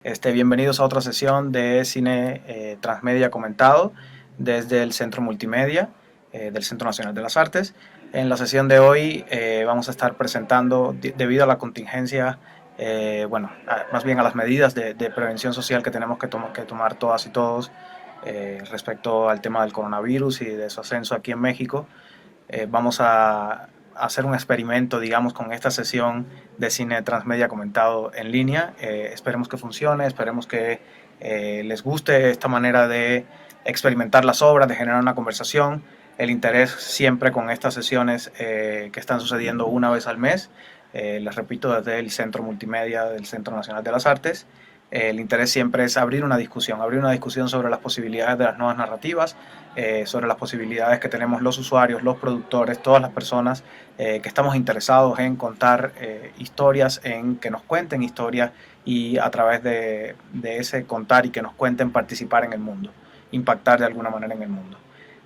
Bienvenidos a otra sesión de cine transmedia comentado desde el Centro Multimedia del Centro Nacional de las Artes. En la sesión de hoy vamos a estar presentando, debido a la contingencia, más bien a las medidas de prevención social que tenemos que tomar todas y todos respecto al tema del coronavirus y de su ascenso aquí en México. Vamos a hacer un experimento, digamos, con esta sesión de cine transmedia comentado en línea. Esperemos que funcione, esperemos que les guste esta manera de experimentar las obras, de generar una conversación. El interés siempre con estas sesiones que están sucediendo una vez al mes, les repito, desde el Centro Multimedia del Centro Nacional de las Artes. El interés siempre es abrir una discusión sobre las posibilidades de las nuevas narrativas, sobre las posibilidades que tenemos los usuarios, los productores, todas las personas que estamos interesados en contar historias, en que nos cuenten historias y a través de ese contar y que nos cuenten participar en el mundo, impactar de alguna manera en el mundo.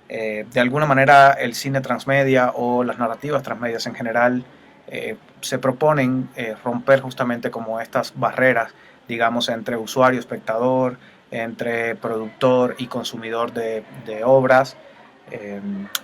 De alguna manera el cine transmedia o las narrativas transmedias en general se proponen romper justamente como estas barreras, digamos, entre usuario, espectador, entre productor y consumidor de obras.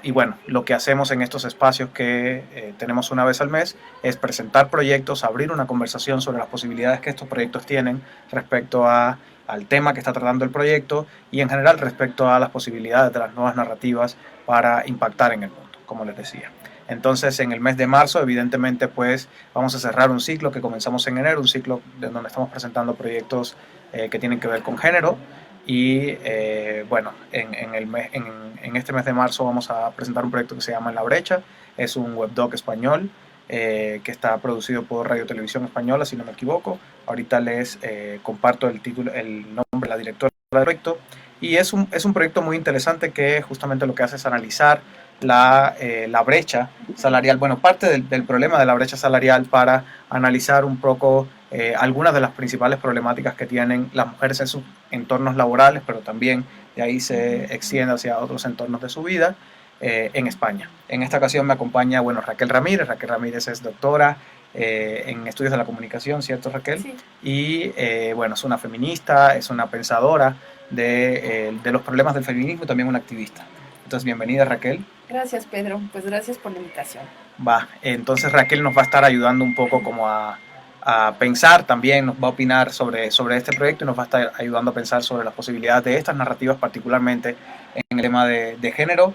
Y bueno, lo que hacemos en estos espacios que tenemos una vez al mes es presentar proyectos, abrir una conversación sobre las posibilidades que estos proyectos tienen respecto al tema que está tratando el proyecto y en general respecto a las posibilidades de las nuevas narrativas para impactar en el mundo, como les decía. Entonces, en el mes de marzo, evidentemente, pues vamos a cerrar un ciclo que comenzamos en enero, un ciclo donde estamos presentando proyectos que tienen que ver con género. Y en este mes de marzo vamos a presentar un proyecto que se llama En la Brecha. Es un webdoc español que está producido por Radio Televisión Española, si no me equivoco. Ahorita les comparto el título, el nombre de la directora del proyecto. Y es un proyecto muy interesante que justamente lo que hace es analizar la brecha salarial, bueno, parte del problema de la brecha salarial para analizar un poco algunas de las principales problemáticas que tienen las mujeres en sus entornos laborales, pero también de ahí se extiende hacia otros entornos de su vida en España. En esta ocasión me acompaña, bueno, Raquel Ramírez. Raquel Ramírez es doctora en estudios de la comunicación, ¿cierto, Raquel? Sí, Y bueno, es una feminista, es una pensadora de los problemas del feminismo y también una activista. Entonces, bienvenida, Raquel. gracias Pedro, pues gracias por la invitación. Entonces Raquel nos va a estar ayudando un poco como a pensar también, nos va a opinar sobre este proyecto y nos va a estar ayudando a pensar sobre las posibilidades de estas narrativas, particularmente en el tema de género.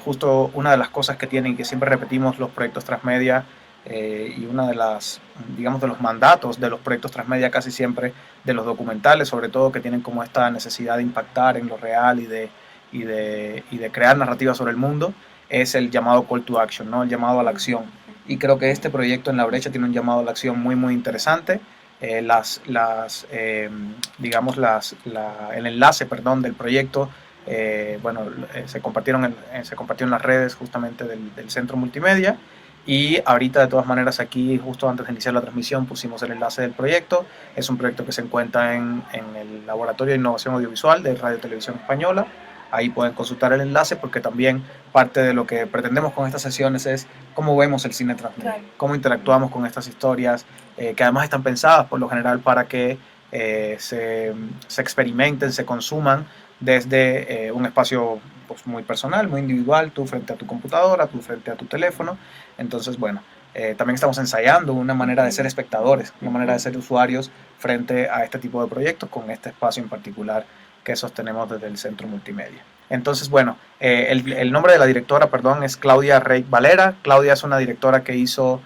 Justo una de las cosas que tienen, que siempre repetimos los proyectos transmedia, y una de las, digamos, de los mandatos de los proyectos transmedia casi siempre, de los documentales sobre todo, que tienen como esta necesidad de impactar en lo real y de crear narrativas sobre el mundo, es el llamado call to action, ¿no? El llamado a la acción. Y creo que este proyecto En la Brecha tiene un llamado a la acción muy, muy interesante. Digamos, el enlace, perdón, del proyecto, se compartió en las redes justamente del Centro Multimedia. Y ahorita, de todas maneras, aquí, justo antes de iniciar la transmisión, pusimos el enlace del proyecto. Es un proyecto que se encuentra en el Laboratorio de Innovación Audiovisual de Radio Televisión Española. Ahí pueden consultar el enlace porque también parte de lo que pretendemos con estas sesiones es cómo vemos el cine transmedia, Claro. cómo interactuamos con estas historias, que además están pensadas por lo general para que se experimenten, se consuman desde un espacio pues, muy personal, muy individual, tú frente a tu computadora, tú frente a tu teléfono. Entonces, bueno, también estamos ensayando una manera de ser espectadores, una manera de ser usuarios frente a este tipo de proyectos con este espacio en particular que sostenemos desde el Centro Multimedia. Entonces, bueno, el nombre de la directora, perdón, es Claudia Rey Valera. Claudia es una directora que hizo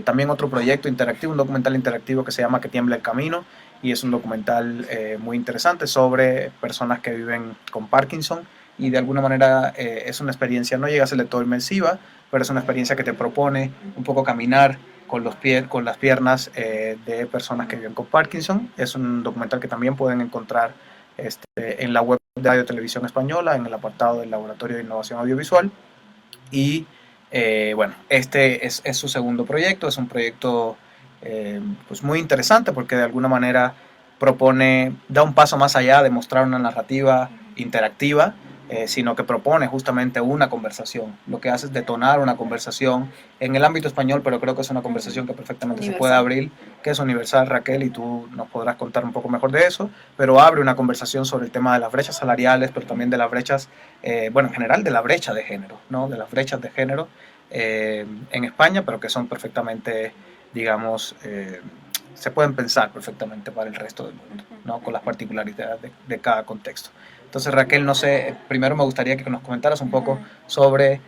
también otro proyecto interactivo, un documental interactivo que se llama Que tiembla el camino, y es un documental muy interesante sobre personas que viven con Parkinson, y de alguna manera es una experiencia, no llega a ser de todo inmersiva, pero es una experiencia que te propone un poco caminar con los pies, con las piernas de personas que viven con Parkinson. Es un documental que también pueden encontrar en la web de Radio Televisión Española, en el apartado del Laboratorio de Innovación Audiovisual. Y este es su segundo proyecto. Es un proyecto pues muy interesante porque de alguna manera da un paso más allá de mostrar una narrativa interactiva, sino que propone justamente una conversación. Lo que hace es detonar una conversación en el ámbito español, pero creo que es una conversación que perfectamente se puede abrir, que es universal, Raquel, y tú nos podrás contar un poco mejor de eso, pero abre una conversación sobre el tema de las brechas salariales, pero también de las brechas, bueno, en general de la brecha de género, ¿no? De las brechas de género en España, pero que son perfectamente, digamos, se pueden pensar perfectamente para el resto del mundo, ¿no? Con las particularidades de cada contexto. Entonces, Raquel, no sé, primero me gustaría que nos comentaras un poco sobre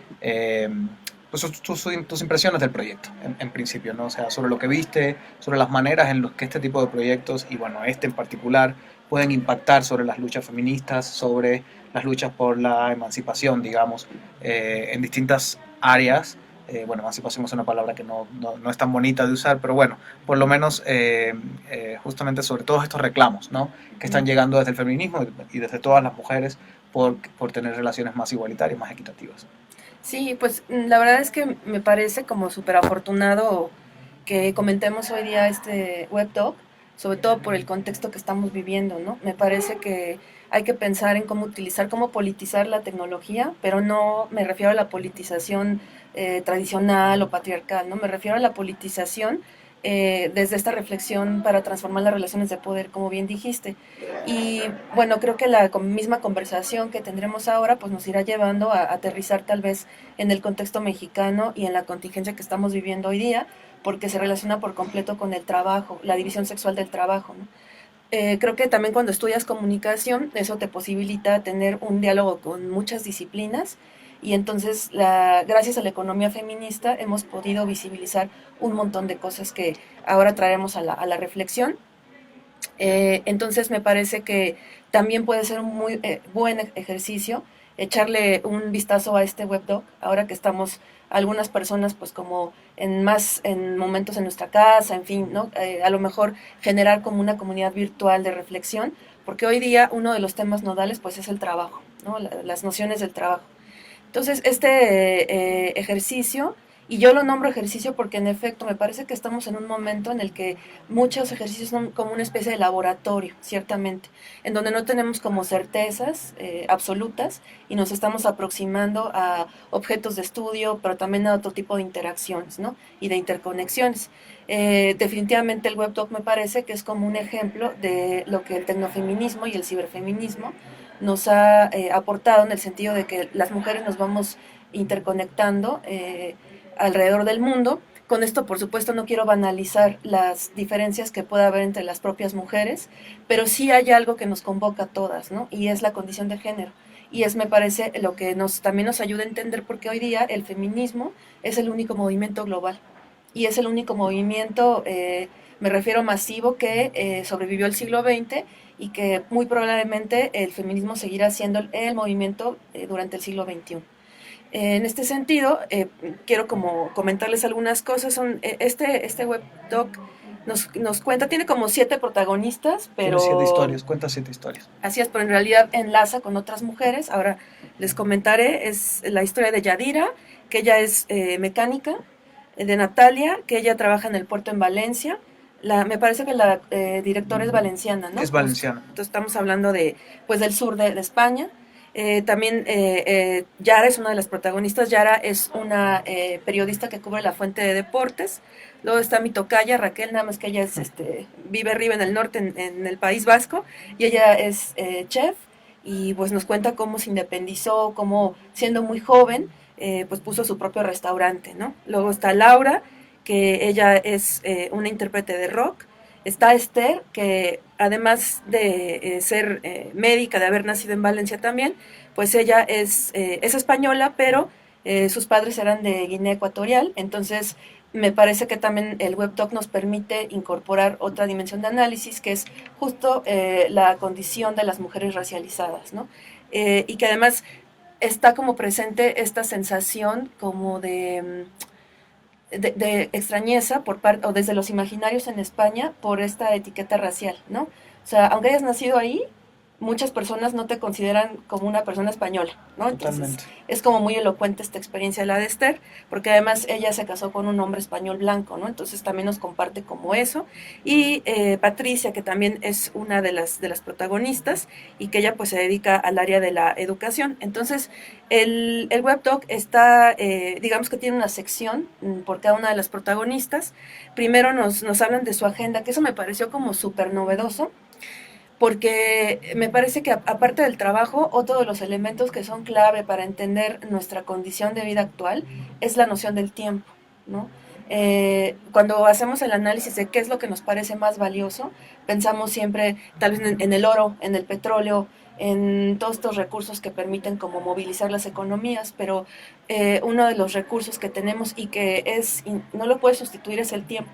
pues, tus impresiones del proyecto, en principio, ¿no? O sea, sobre lo que viste, sobre las maneras en las que este tipo de proyectos, y bueno, este en particular, pueden impactar sobre las luchas feministas, sobre las luchas por la emancipación, digamos, en distintas áreas. Bueno, emancipación es una palabra que no es tan bonita de usar, pero bueno, por lo menos justamente sobre todos estos reclamos, ¿no? Que están llegando desde el feminismo y desde todas las mujeres por tener relaciones más igualitarias, más equitativas. Sí, pues la verdad es que me parece como súper afortunado que comentemos hoy día este webdoc, sobre todo por el contexto que estamos viviendo, ¿no? Me parece que hay que pensar en cómo utilizar, cómo politizar la tecnología, pero no me refiero a la politización tradicional o patriarcal, ¿no? Me refiero a la politización desde esta reflexión para transformar las relaciones de poder, como bien dijiste. Y bueno, creo que la misma conversación que tendremos ahora pues nos irá llevando a aterrizar tal vez en el contexto mexicano y en la contingencia que estamos viviendo hoy día, porque se relaciona por completo con el trabajo, la división sexual del trabajo, ¿no? Creo que también cuando estudias comunicación, eso te posibilita tener un diálogo con muchas disciplinas y entonces gracias a la economía feminista hemos podido visibilizar un montón de cosas que ahora traeremos a la reflexión. Entonces me parece que también puede ser un muy buen ejercicio echarle un vistazo a este webdoc, ahora que estamos algunas personas pues como en momentos en nuestra casa, en fin, ¿no? A lo mejor generar como una comunidad virtual de reflexión, porque hoy día uno de los temas nodales pues es el trabajo, ¿no? Las nociones del trabajo. Entonces, este ejercicio, y yo lo nombro ejercicio porque en efecto me parece que estamos en un momento en el que muchos ejercicios son como una especie de laboratorio, ciertamente, en donde no tenemos como certezas absolutas y nos estamos aproximando a objetos de estudio, pero también a otro tipo de interacciones, ¿no? Y de interconexiones. Definitivamente el webdoc me parece que es como un ejemplo de lo que el tecnofeminismo y el ciberfeminismo nos ha aportado en el sentido de que las mujeres nos vamos interconectando alrededor del mundo. Con esto, por supuesto, no quiero banalizar las diferencias que pueda haber entre las propias mujeres, pero sí hay algo que nos convoca a todas, ¿no? Y es la condición de género. Y es, me parece, lo que también nos ayuda a entender porque hoy día el feminismo es el único movimiento global. Y es el único movimiento, me refiero masivo, que sobrevivió el siglo XX y que muy probablemente el feminismo seguirá siendo el movimiento durante el siglo XXI. En este sentido, quiero como comentarles algunas cosas. Este webdoc nos cuenta, tiene como 7 protagonistas, pero... Tiene 7 historias, cuenta 7 historias. Así es, pero en realidad enlaza con otras mujeres. Ahora les comentaré, es la historia de Yadira, que ella es mecánica, de Natalia, que ella trabaja en el puerto en Valencia. Me parece que la directora es valenciana, ¿no? Es valenciana. Entonces estamos hablando pues, del sur de España. También Yara es una de las protagonistas. Yara es una periodista que cubre la fuente de deportes. Luego está mi tocaya, Raquel, nada más que ella vive arriba en el norte, en el País Vasco, y ella es chef, y pues nos cuenta cómo se independizó, cómo siendo muy joven, pues puso su propio restaurante, ¿no? Luego está Laura, que ella es una intérprete de rock. Está Esther, que además de ser médica, de haber nacido en Valencia también, pues ella es española, pero sus padres eran de Guinea Ecuatorial, entonces me parece que también el webdoc nos permite incorporar otra dimensión de análisis, que es justo la condición de las mujeres racializadas, ¿no? Y que además está como presente esta sensación como de extrañeza por parte, o desde los imaginarios en España, por esta etiqueta racial, ¿no? O sea, aunque hayas nacido ahí, muchas personas no te consideran como una persona española, ¿no? Entonces Totalmente. es como muy elocuente esta experiencia de la de Esther, porque además ella se casó con un hombre español blanco, ¿no? Entonces también nos comparte como eso. Y Patricia, que también es una de las protagonistas y que ella pues se dedica al área de la educación. Entonces el webdoc está, digamos que tiene una sección por cada una de las protagonistas. Primero nos hablan de su agenda, que eso me pareció como súper novedoso, porque me parece que aparte del trabajo, otro de los elementos que son clave para entender nuestra condición de vida actual es la noción del tiempo, ¿no? Cuando hacemos el análisis de qué es lo que nos parece más valioso, pensamos siempre tal vez en el oro, en el petróleo, en todos estos recursos que permiten como movilizar las economías, pero uno de los recursos que tenemos y que no lo puedes sustituir es el tiempo,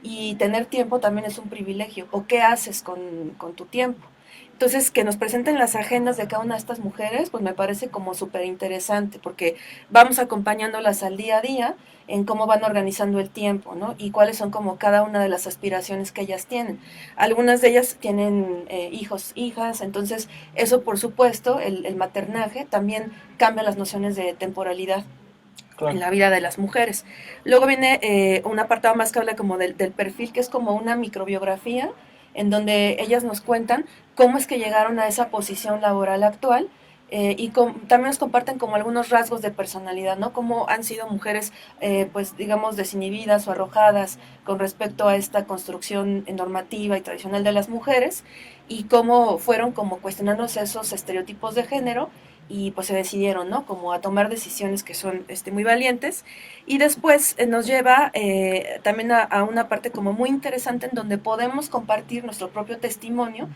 y tener tiempo también es un privilegio. ¿O qué haces con tu tiempo? Entonces, que nos presenten las agendas de cada una de estas mujeres, pues me parece como súper interesante, porque vamos acompañándolas al día a día en cómo van organizando el tiempo, ¿no? Y cuáles son como cada una de las aspiraciones que ellas tienen. Algunas de ellas tienen hijos, hijas, entonces eso, por supuesto, el maternaje también cambia las nociones de temporalidad en Claro. la vida de las mujeres. Luego viene un apartado más que habla como del perfil, que es como una microbiografía, en donde ellas nos cuentan cómo es que llegaron a esa posición laboral actual, también nos comparten como algunos rasgos de personalidad, ¿no? Cómo han sido mujeres, pues digamos, desinhibidas o arrojadas con respecto a esta construcción normativa y tradicional de las mujeres, y cómo fueron como cuestionándose esos estereotipos de género, y pues se decidieron, ¿no? Como a tomar decisiones que son muy valientes. Y después nos lleva también a una parte como muy interesante en donde podemos compartir nuestro propio testimonio,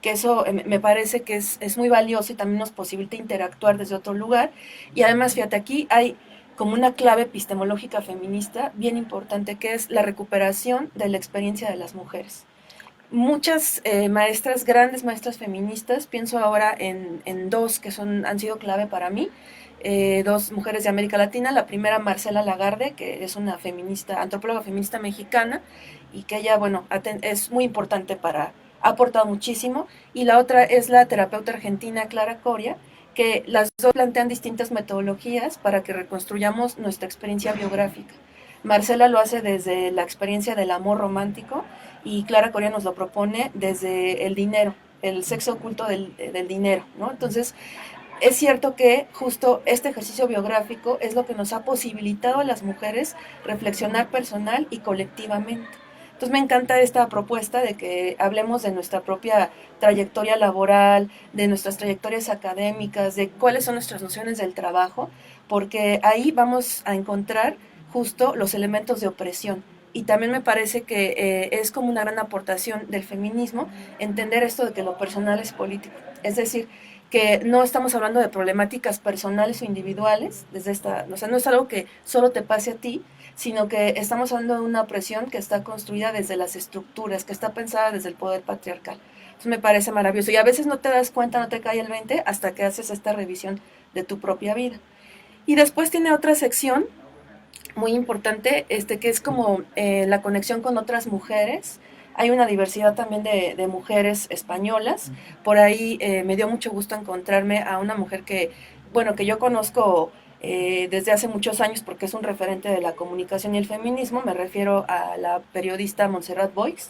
que eso me parece que es muy valioso y también nos posibilita interactuar desde otro lugar. Y además, fíjate, aquí hay como una clave epistemológica feminista bien importante, que es la recuperación de la experiencia de las mujeres. Muchas maestras, grandes maestras feministas, pienso ahora en dos que han sido clave para mí, dos mujeres de América Latina. La primera, Marcela Lagarde, que es una feminista, antropóloga feminista mexicana, y que ella, bueno, es muy importante ha aportado muchísimo. Y la otra es la terapeuta argentina Clara Coria, que las dos plantean distintas metodologías para que reconstruyamos nuestra experiencia biográfica. Marcela lo hace desde la experiencia del amor romántico, y Clara Coria nos lo propone desde el dinero, el sexo oculto del dinero, ¿no? Entonces, es cierto que justo este ejercicio biográfico es lo que nos ha posibilitado a las mujeres reflexionar personal y colectivamente. Entonces me encanta esta propuesta de que hablemos de nuestra propia trayectoria laboral, de nuestras trayectorias académicas, de cuáles son nuestras nociones del trabajo, porque ahí vamos a encontrar justo los elementos de opresión. Y también me parece que es como una gran aportación del feminismo entender esto de que lo personal es político. Es decir, que no estamos hablando de problemáticas personales o individuales, o sea, no es algo que solo te pase a ti, sino que estamos hablando de una opresión que está construida desde las estructuras, que está pensada desde el poder patriarcal. Eso me parece maravilloso, y a veces no te das cuenta, no te cae el 20 hasta que haces esta revisión de tu propia vida. Y después tiene otra sección muy importante, que es como la conexión con otras mujeres. Hay una diversidad también de mujeres españolas. Por ahí me dio mucho gusto encontrarme a una mujer que, bueno, que yo conozco desde hace muchos años porque es un referente de la comunicación y el feminismo. Me refiero a la periodista Montserrat Boix.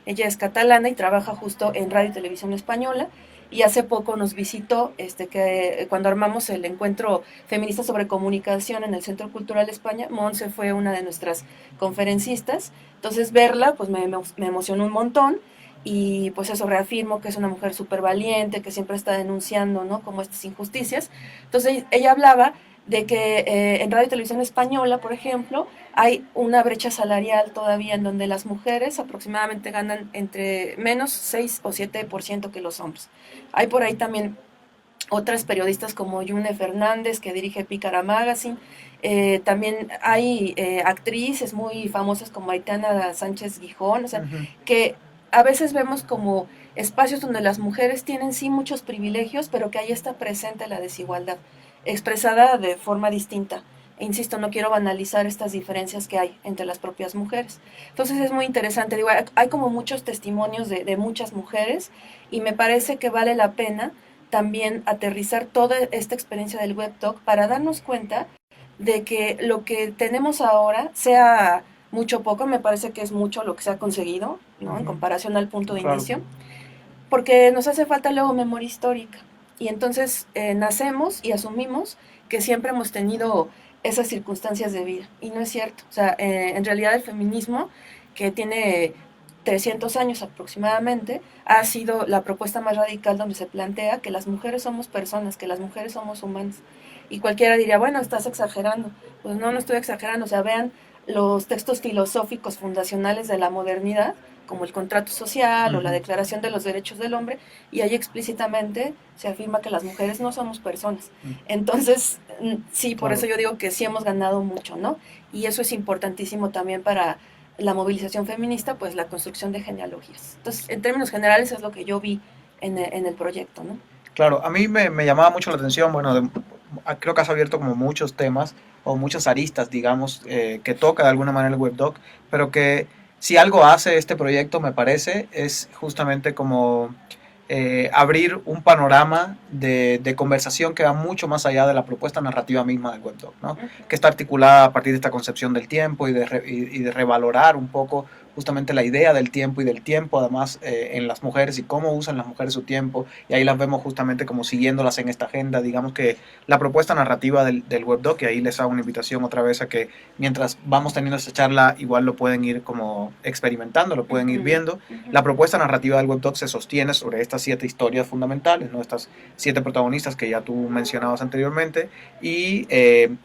Ella es catalana y trabaja justo en Radio y Televisión Española, y hace poco nos visitó, que cuando armamos el encuentro feminista sobre comunicación en el Centro Cultural España, Monse fue una de nuestras conferencistas. Entonces verla pues me emocionó un montón, y pues eso, reafirmo que es una mujer súper valiente, que siempre está denunciando, ¿no?, como estas injusticias. Entonces ella hablaba de que en Radio y Televisión Española, por ejemplo, hay una brecha salarial todavía en donde las mujeres aproximadamente ganan entre menos 6 o 7% que los hombres. Hay por ahí también otras periodistas como Yune Fernández, que dirige Pícara Magazine. También hay actrices muy famosas como Aitana Sánchez Gijón, o sea, Ujú. que a veces vemos como espacios donde las mujeres tienen sí muchos privilegios, pero que ahí está presente la desigualdad, expresada de forma distinta. E insisto, no quiero banalizar estas diferencias que hay entre las propias mujeres. Entonces es muy interesante, digo, hay como muchos testimonios de muchas mujeres y me parece que vale la pena también aterrizar toda esta experiencia del Web Talk para darnos cuenta de que lo que tenemos ahora, sea mucho o poco, me parece que es mucho lo que se ha conseguido, ¿no? En comparación al punto de Claro. inicio, porque nos hace falta luego memoria histórica. Y entonces nacemos y asumimos que siempre hemos tenido esas circunstancias de vida. Y no es cierto. O sea, en realidad el feminismo, que tiene 300 años aproximadamente, ha sido la propuesta más radical donde se plantea que las mujeres somos personas, que las mujeres somos humanas. Y cualquiera diría, bueno, estás exagerando. Pues no, no estoy exagerando. O sea, vean los textos filosóficos fundacionales de la modernidad, como el contrato social o la Declaración de los Derechos del Hombre, y ahí explícitamente se afirma que las mujeres no somos personas. Entonces, sí, por eso yo digo que sí hemos ganado mucho, ¿no? Y eso es importantísimo también para la movilización feminista, pues la construcción de genealogías. Entonces, en términos generales es lo que yo vi en el proyecto, ¿no? Claro, a mí me llamaba mucho la atención, bueno, creo que has abierto como muchos temas o muchas aristas, digamos, que toca de alguna manera el WebDoc, pero que si algo hace este proyecto, me parece, es justamente como abrir un panorama de conversación que va mucho más allá de la propuesta narrativa misma del WebDoc, ¿no? Que está articulada a partir de esta concepción del tiempo y de revalorar un poco justamente la idea del tiempo y del tiempo además en las mujeres y cómo usan las mujeres su tiempo, y ahí las vemos justamente como siguiéndolas en esta agenda. Digamos que la propuesta narrativa del WebDoc, y ahí les hago una invitación otra vez a que mientras vamos teniendo esta charla igual lo pueden ir como experimentando, lo pueden ir viendo. La propuesta narrativa del WebDoc se sostiene sobre estas 7 historias fundamentales, ¿no? Estas 7 protagonistas que ya tú mencionabas anteriormente, y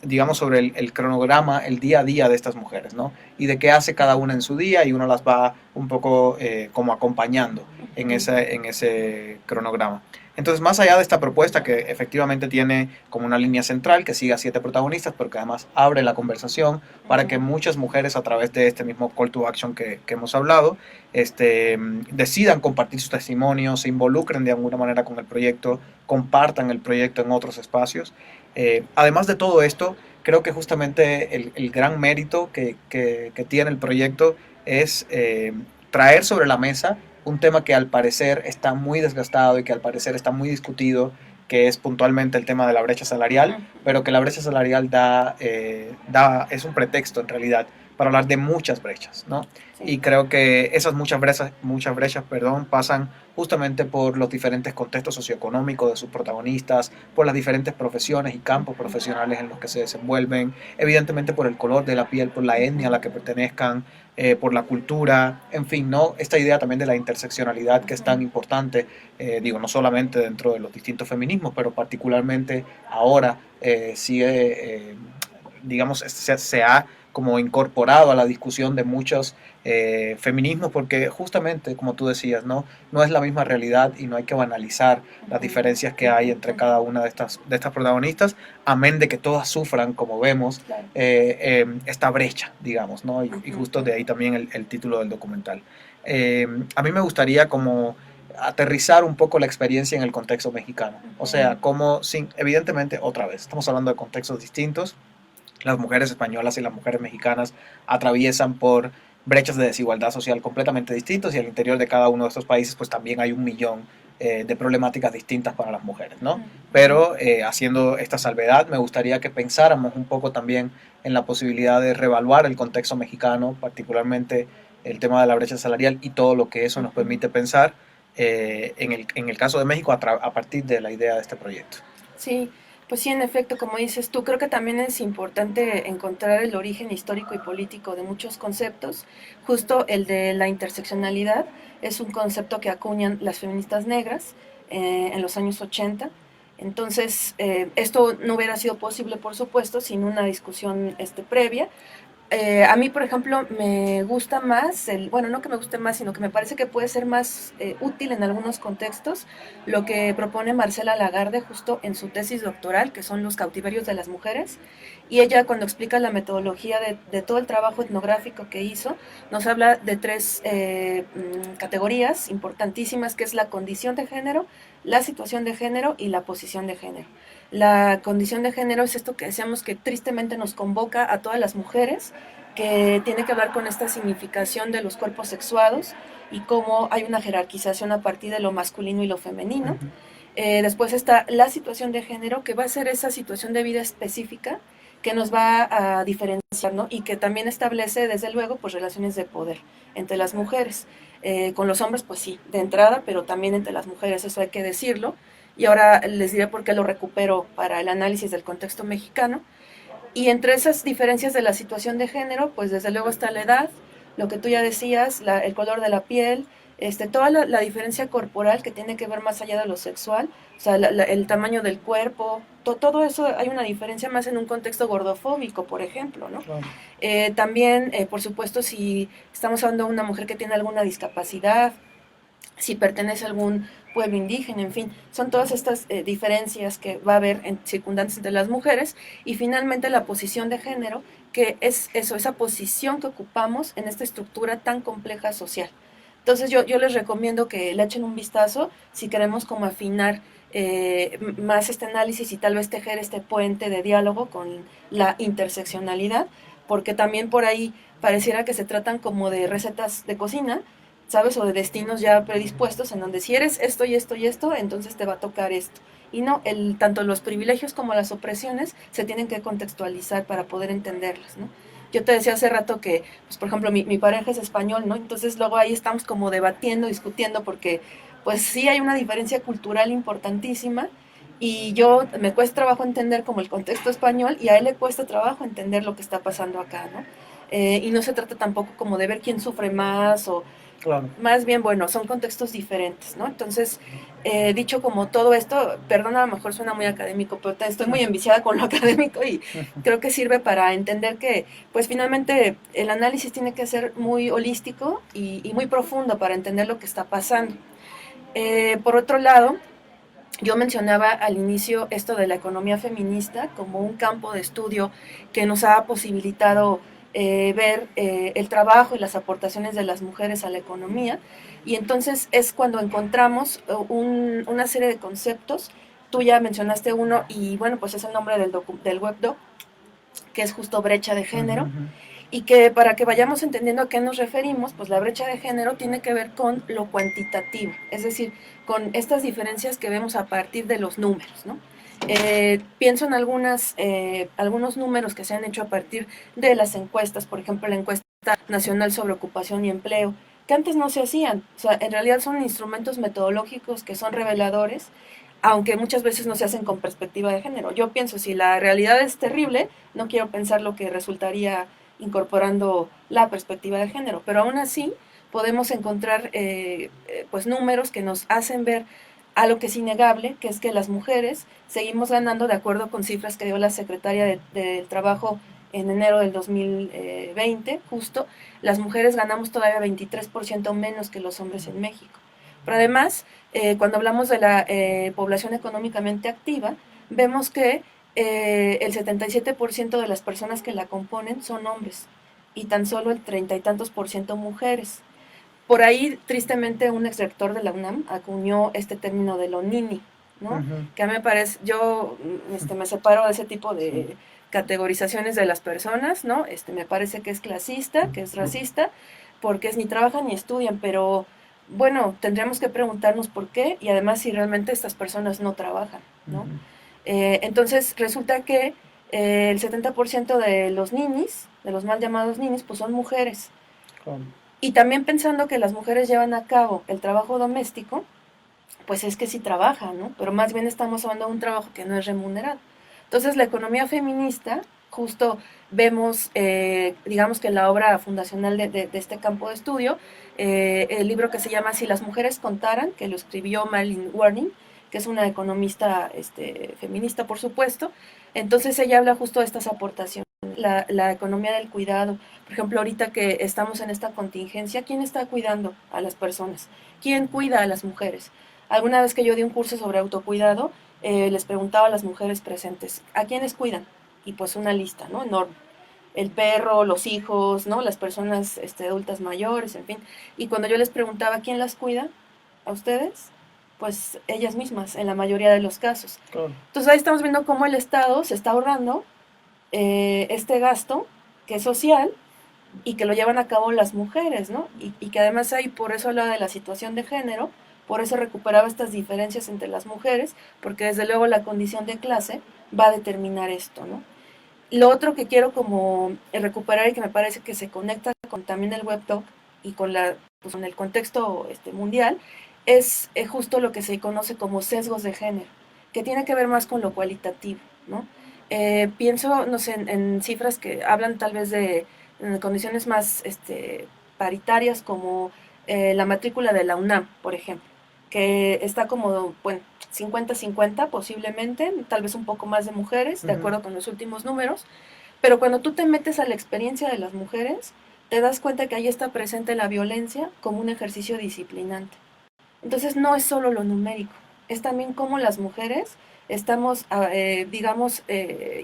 digamos sobre el cronograma, el día a día de estas mujeres, ¿no? Y de qué hace cada una en su día, y uno las va un poco como acompañando en ese cronograma. Entonces, más allá de esta propuesta que efectivamente tiene como una línea central que sigue a 7 protagonistas, pero que además abre la conversación para que muchas mujeres, a través de este mismo call to action que hemos hablado, decidan compartir sus testimonios, se involucren de alguna manera con el proyecto, compartan el proyecto en otros espacios. Además de todo esto, creo que justamente el gran mérito que tiene el proyecto es traer sobre la mesa un tema que al parecer está muy desgastado y que al parecer está muy discutido, que es puntualmente el tema de la brecha salarial, pero que la brecha salarial es un pretexto en realidad para hablar de muchas brechas, ¿no? Sí. Y creo que esas muchas brechas, pasan justamente por los diferentes contextos socioeconómicos de sus protagonistas, por las diferentes profesiones y campos profesionales en los que se desenvuelven, evidentemente por el color de la piel, por la etnia a la que pertenezcan, por la cultura, en fin, ¿no? Esta idea también de la interseccionalidad que es tan importante, digo, no solamente dentro de los distintos feminismos, pero particularmente ahora sigue, digamos, se ha como incorporado a la discusión de muchos feminismos, porque justamente, como tú decías, no es la misma realidad y no hay que banalizar las diferencias que hay entre cada una de estas protagonistas, amén de que todas sufran, como vemos, esta brecha, digamos, ¿no? Y justo de ahí también el título del documental. A mí me gustaría como aterrizar un poco la experiencia en el contexto mexicano, o sea, como, evidentemente, otra vez, estamos hablando de contextos distintos. Las mujeres españolas y las mujeres mexicanas atraviesan por brechas de desigualdad social completamente distintos, y al interior de cada uno de estos países pues también hay un millón de problemáticas distintas para las mujeres, ¿no? Pero haciendo esta salvedad, me gustaría que pensáramos un poco también en la posibilidad de reevaluar el contexto mexicano, particularmente el tema de la brecha salarial y todo lo que eso nos permite pensar en el caso de México a partir de la idea de este proyecto. Sí, pues sí, en efecto, como dices tú, creo que también es importante encontrar el origen histórico y político de muchos conceptos. Justo el de la interseccionalidad es un concepto que acuñan las feministas negras en los años 80. Entonces, esto no hubiera sido posible, por supuesto, sin una discusión previa. A mí, por ejemplo, me gusta más, bueno, no que me guste más, sino que me parece que puede ser más útil en algunos contextos lo que propone Marcela Lagarde justo en su tesis doctoral, que son los cautiverios de las mujeres. Y ella, cuando explica la metodología de todo el trabajo etnográfico que hizo, nos habla de 3 categorías importantísimas, que es la condición de género, la situación de género y la posición de género. La condición de género es esto que decíamos que tristemente nos convoca a todas las mujeres, que tiene que ver con esta significación de los cuerpos sexuados y cómo hay una jerarquización a partir de lo masculino y lo femenino. Ujú. Después está la situación de género, que va a ser esa situación de vida específica que nos va a diferenciar, ¿no? Y que también establece, desde luego, pues relaciones de poder entre las mujeres. Con los hombres, pues sí, de entrada, pero también entre las mujeres, eso hay que decirlo. Y ahora les diré por qué lo recupero para el análisis del contexto mexicano. Y entre esas diferencias de la situación de género, pues desde luego está la edad, lo que tú ya decías, el color de la piel, toda la diferencia corporal que tiene que ver más allá de lo sexual, o sea, el tamaño del cuerpo, todo eso hay una diferencia más en un contexto gordofóbico, por ejemplo, ¿no? Claro. También, por supuesto, si estamos hablando de una mujer que tiene alguna discapacidad, si pertenece a algún pueblo indígena, en fin, son todas estas diferencias que va a haber en circundantes entre las mujeres y finalmente la posición de género, que es eso, esa posición que ocupamos en esta estructura tan compleja social. Entonces yo les recomiendo que le echen un vistazo si queremos como afinar más este análisis y tal vez tejer este puente de diálogo con la interseccionalidad, porque también por ahí pareciera que se tratan como de recetas de cocina, ¿sabes? O de destinos ya predispuestos en donde si eres esto y esto y esto, entonces te va a tocar esto. Y no, tanto los privilegios como las opresiones se tienen que contextualizar para poder entenderlas, ¿no? Yo te decía hace rato que, pues, por ejemplo, mi pareja es español, ¿no? Entonces luego ahí estamos como debatiendo, discutiendo, porque pues sí hay una diferencia cultural importantísima y yo me cuesta trabajo entender como el contexto español y a él le cuesta trabajo entender lo que está pasando acá, ¿no? Y no se trata tampoco como de ver quién sufre más o Claro. más bien, bueno, son contextos diferentes, ¿no? Entonces, dicho como todo esto, perdona, a lo mejor suena muy académico, pero estoy muy enviciada con lo académico y creo que sirve para entender que, pues finalmente, el análisis tiene que ser muy holístico y muy profundo para entender lo que está pasando. Por otro lado, yo mencionaba al inicio esto de la economía feminista como un campo de estudio que nos ha posibilitado ver el trabajo y las aportaciones de las mujeres a la economía. Y entonces es cuando encontramos una serie de conceptos. Tú ya mencionaste uno y bueno, pues es el nombre del webdoc, que es justo brecha de Ujú, género ujú. y que para que vayamos entendiendo a qué nos referimos, pues la brecha de género tiene que ver con lo cuantitativo, es decir, con estas diferencias que vemos a partir de los números, ¿no? Pienso en algunos números que se han hecho a partir de las encuestas, por ejemplo, la encuesta nacional sobre ocupación y empleo, que antes no se hacían, o sea, en realidad son instrumentos metodológicos que son reveladores, aunque muchas veces no se hacen con perspectiva de género. Yo pienso, si la realidad es terrible, no quiero pensar lo que resultaría incorporando la perspectiva de género, pero aún así podemos encontrar pues números que nos hacen ver algo que es innegable, que es que las mujeres seguimos ganando, de acuerdo con cifras que dio la secretaria del Trabajo en enero del 2020, justo, las mujeres ganamos todavía 23% menos que los hombres en México. Pero además, cuando hablamos de la población económicamente activa, vemos que el 77% de las personas que la componen son hombres y tan solo el 30 y tantos por ciento mujeres. Por ahí, tristemente, un exrector de la UNAM acuñó este término de lo nini, ¿no? Ujú. Que a mí me parece, yo me separo de ese tipo Sí. de categorizaciones de las personas, ¿no? Me parece que es clasista, que es racista, porque es ni trabajan ni estudian, pero bueno, tendríamos que preguntarnos por qué y además si realmente estas personas no trabajan, ¿no? Ujú. Entonces resulta que el 70% de los ninis, de los mal llamados ninis, pues son mujeres. Claro. Y también pensando que las mujeres llevan a cabo el trabajo doméstico, pues es que sí trabajan, ¿no? Pero más bien estamos hablando de un trabajo que no es remunerado. Entonces la economía feminista, justo vemos, digamos que en la obra fundacional de este campo de estudio, el libro que se llama Si las mujeres contaran, que lo escribió Marilyn Warning, que es una economista feminista, por supuesto. Entonces ella habla justo de estas aportaciones, la economía del cuidado. Por ejemplo, ahorita que estamos en esta contingencia, ¿quién está cuidando a las personas? ¿Quién cuida a las mujeres? Alguna vez que yo di un curso sobre autocuidado, les preguntaba a las mujeres presentes, ¿a quiénes cuidan? Y pues una lista, ¿no? Enorme. El perro, los hijos, ¿no? Las personas adultas mayores, en fin. Y cuando yo les preguntaba, ¿quién las cuida? ¿A ustedes? pues ellas mismas en la mayoría de los casos. Claro. Entonces ahí estamos viendo cómo el Estado se está ahorrando este gasto que es social y que lo llevan a cabo las mujeres, ¿no? Y que además ahí por eso hablaba de la situación de género, por eso recuperaba estas diferencias entre las mujeres, porque desde luego la condición de clase va a determinar esto, ¿no? Lo otro que quiero como recuperar y que me parece que se conecta con también el web talk y con pues, con el contexto mundial es justo lo que se conoce como sesgos de género, que tiene que ver más con lo cualitativo, ¿no? Pienso, no sé, en cifras que hablan tal vez de condiciones más paritarias como la matrícula de la UNAM, por ejemplo, que está como, bueno, 50-50 posiblemente, tal vez un poco más de mujeres, de acuerdo con los últimos números, pero cuando tú te metes a la experiencia de las mujeres, te das cuenta que ahí está presente la violencia como un ejercicio disciplinante. Entonces no es solo lo numérico, es también cómo las mujeres estamos, digamos,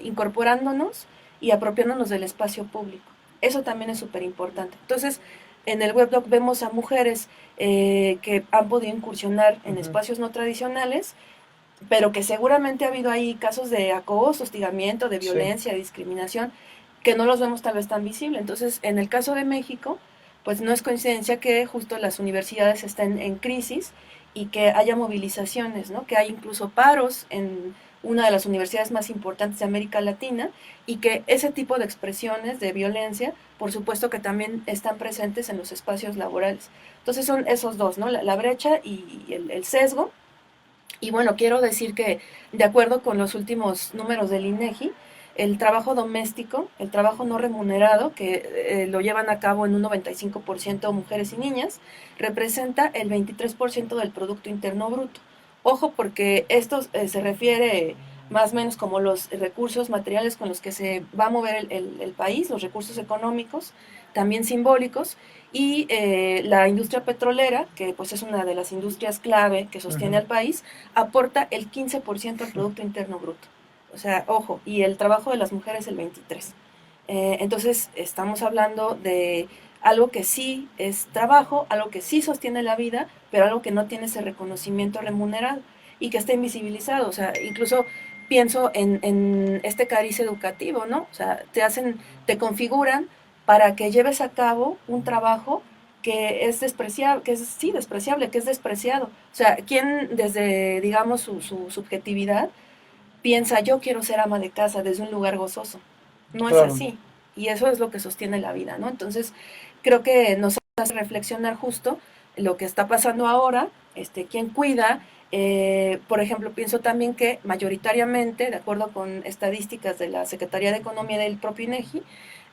incorporándonos y apropiándonos del espacio público. Eso también es súper importante. Entonces, en el webdoc vemos a mujeres que han podido incursionar en espacios no tradicionales, pero que seguramente ha habido ahí casos de acoso, hostigamiento, de violencia, de discriminación, que no los vemos tal vez tan visible. Entonces, en el caso de México, pues no es coincidencia que justo las universidades estén en crisis y que haya movilizaciones, ¿no? Que hay incluso paros en una de las universidades más importantes de América Latina y que ese tipo de expresiones de violencia, por supuesto que también están presentes en los espacios laborales. Entonces son esos dos, ¿no? La brecha y el sesgo. Y bueno, quiero decir que de acuerdo con los últimos números del INEGI, el trabajo doméstico, el trabajo no remunerado, que lo llevan a cabo en un 95% mujeres y niñas, representa el 23% del Producto Interno Bruto. Ojo, porque esto se refiere más o menos como los recursos materiales con los que se va a mover el país, los recursos económicos, también simbólicos, y la industria petrolera, que pues es una de las industrias clave que sostiene al país, aporta el 15% al Producto Interno Bruto. O sea, ojo, y el trabajo de las mujeres el 23%. Entonces, estamos hablando de algo que sí es trabajo, algo que sí sostiene la vida, pero algo que no tiene ese reconocimiento remunerado y que está invisibilizado. O sea, incluso pienso en este cariz educativo, ¿no? O sea, te configuran para que lleves a cabo un trabajo que es despreciable, que es sí despreciable, que es despreciado. O sea, ¿quién desde, digamos, su subjetividad piensa yo quiero ser ama de casa desde un lugar gozoso? No es Claro. así. Y eso es lo que sostiene la vida, ¿no? Entonces, creo que nos hace reflexionar justo lo que está pasando ahora, quién cuida. Por ejemplo, pienso también que mayoritariamente, de acuerdo con estadísticas de la Secretaría de Economía del propio INEGI,